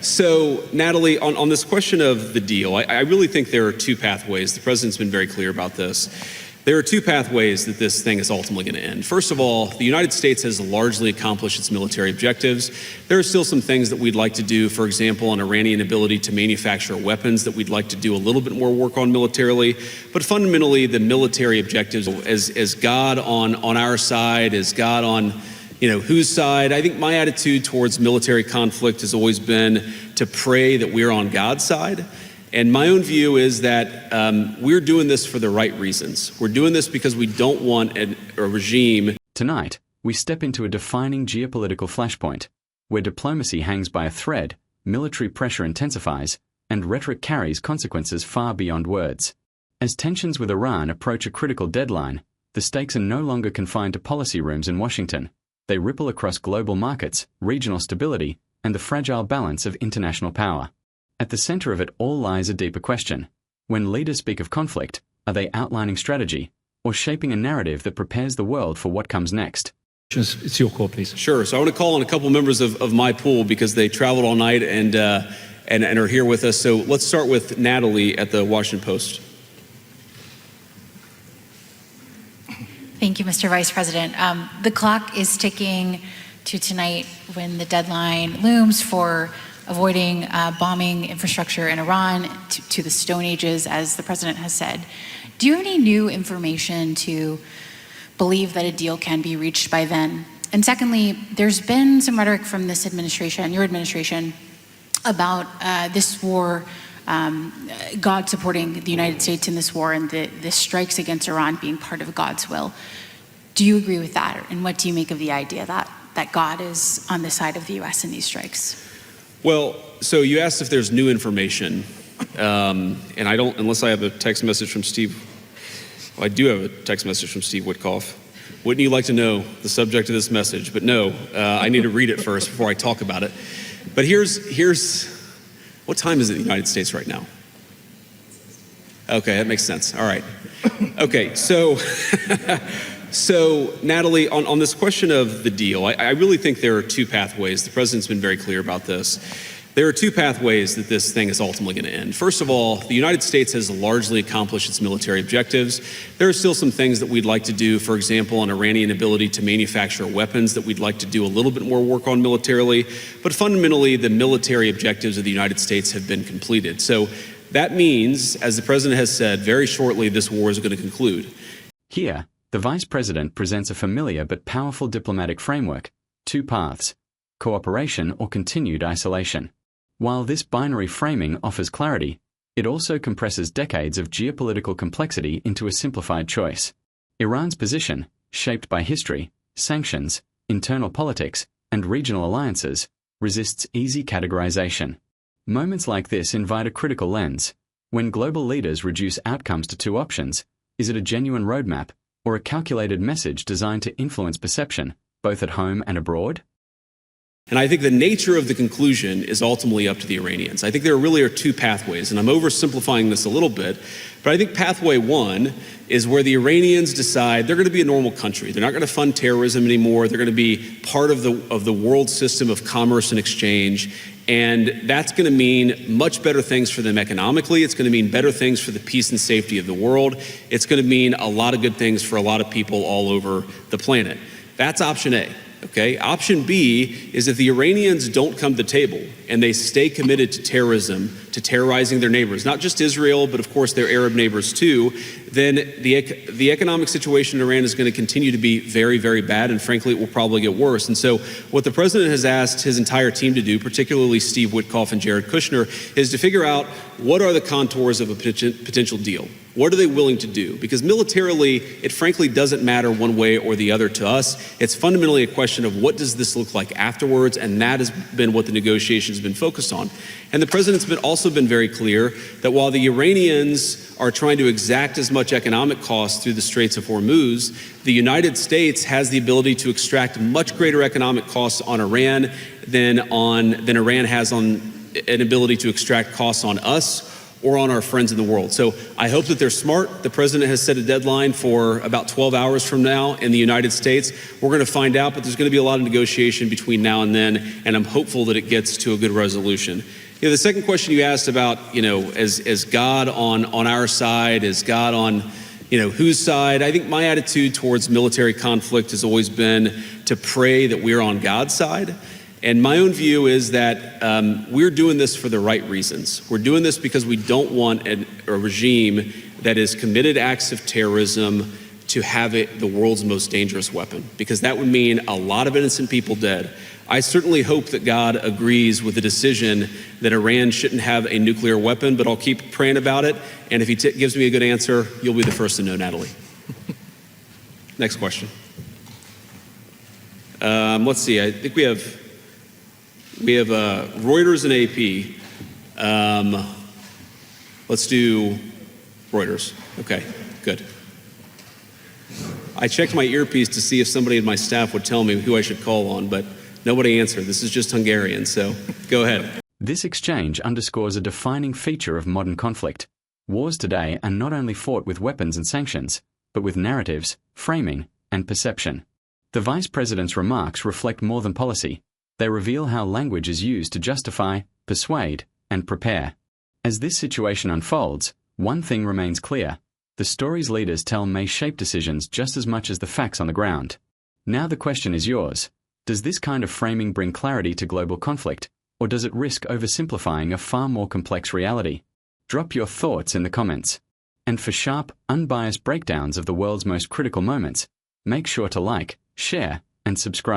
So, Natalie, on this question of the deal, I really think there are two pathways. The president's been very clear about this. There are two pathways that this thing is ultimately going to end. First of all, the United States has largely accomplished its military objectives. There are still some things that we'd like to do, for example, on Iranian ability to manufacture weapons that we'd like to do a little bit more work on militarily. But fundamentally, the military objectives, as God on our side, as God on whose side? I think my attitude towards military conflict has always been to pray that we're on God's side. And my own view is that we're doing this for the right reasons. We're doing this because we don't want a regime. Tonight, we step into a defining geopolitical flashpoint, where diplomacy hangs by a thread, military pressure intensifies, and rhetoric carries consequences far beyond words. As tensions with Iran approach a critical deadline, the stakes are no longer confined to policy rooms in Washington. They ripple across global markets, regional stability, and the fragile balance of international power. At the center of it all lies a deeper question. When leaders speak of conflict, are they outlining strategy or shaping a narrative that prepares the world for what comes next? It's your call, please. Sure. So I want to call on a couple members of my pool because they traveled all night and are here with us. So let's start with Natalie at the Washington Post. Thank you, Mr. Vice President. The clock is ticking to tonight when the deadline looms for avoiding bombing infrastructure in Iran to the Stone Ages, as the President has said. Do you have any new information to believe that a deal can be reached by then? And secondly, there's been some rhetoric from this administration, your administration, about this war, God supporting the United States in this war and the strikes against Iran being part of God's will. Do you agree with that? And what do you make of the idea that God is on the side of the U.S. in these strikes? Well, so you asked if there's new information, and I don't, unless I have a text message from Steve. Well, I do have a text message from Steve Witkoff. Wouldn't you like to know the subject of this message? But no, I need to read it first before I talk about it. But here's what time is it in the United States right now? Okay, that makes sense. All right. Okay, so Natalie, on this question of the deal, I really think there are two pathways. The president's been very clear about this. There are two pathways that this thing is ultimately going to end. First of all, the United States has largely accomplished its military objectives. There are still some things that we'd like to do, for example, on Iranian ability to manufacture weapons that we'd like to do a little bit more work on militarily. But fundamentally, the military objectives of the United States have been completed. So that means, as the president has said, very shortly, this war is going to conclude. Here, the Vice President presents a familiar but powerful diplomatic framework: two paths, cooperation or continued isolation. While this binary framing offers clarity, it also compresses decades of geopolitical complexity into a simplified choice. Iran's position, shaped by history, sanctions, internal politics, and regional alliances, resists easy categorization. Moments like this invite a critical lens. When global leaders reduce outcomes to two options, is it a genuine roadmap or a calculated message designed to influence perception, both at home and abroad? And I think the nature of the conclusion is ultimately up to the Iranians. I think there really are two pathways, and I'm oversimplifying this a little bit, but I think pathway one is where the Iranians decide they're going to be a normal country. They're not going to fund terrorism anymore. They're going to be part of the world system of commerce and exchange, and that's going to mean much better things for them economically. It's going to mean better things for the peace and safety of the world. It's going to mean a lot of good things for a lot of people all over the planet. That's option A. Okay. Option B is if the Iranians don't come to the table and they stay committed to terrorism, to terrorizing their neighbors, not just Israel, but of course their Arab neighbors too, then the economic situation in Iran is going to continue to be very, very bad, and frankly, it will probably get worse. And so what the president has asked his entire team to do, particularly Steve Witkoff and Jared Kushner, is to figure out what are the contours of a potential deal. What are they willing to do? Because militarily, it frankly doesn't matter one way or the other to us. It's fundamentally a question of what does this look like afterwards, and that has been what the negotiations have been focused on. And the president's also been very clear that while the Iranians are trying to exact as much economic cost through the Straits of Hormuz, the United States has the ability to extract much greater economic costs on Iran than Iran has on an ability to extract costs on us or on our friends in the world. So I hope that they're smart. The president has set a deadline for about 12 hours from now in the United States. We're going to find out, but there's going to be a lot of negotiation between now and then, and I'm hopeful that it gets to a good resolution. The second question you asked about, is God on our side, is God on, whose side? I think my attitude towards military conflict has always been to pray that we're on God's side. And my own view is that we're doing this for the right reasons. We're doing this because we don't want a regime that has committed acts of terrorism to have it the world's most dangerous weapon, because that would mean a lot of innocent people dead. I certainly hope that God agrees with the decision that Iran shouldn't have a nuclear weapon, but I'll keep praying about it. And if he gives me a good answer, you'll be the first to know, Natalie. Next question. Let's see. I think we have Reuters and AP. Let's do Reuters. Okay, good. I checked my earpiece to see if somebody in my staff would tell me who I should call on, but nobody answered. This is just Hungarian, so go ahead. This exchange underscores a defining feature of modern conflict. Wars today are not only fought with weapons and sanctions, but with narratives, framing, and perception. The Vice President's remarks reflect more than policy. They reveal how language is used to justify, persuade, and prepare. As this situation unfolds, one thing remains clear. The stories leaders tell may shape decisions just as much as the facts on the ground. Now the question is yours. Does this kind of framing bring clarity to global conflict, or does it risk oversimplifying a far more complex reality? Drop your thoughts in the comments. And for sharp, unbiased breakdowns of the world's most critical moments, make sure to like, share, and subscribe.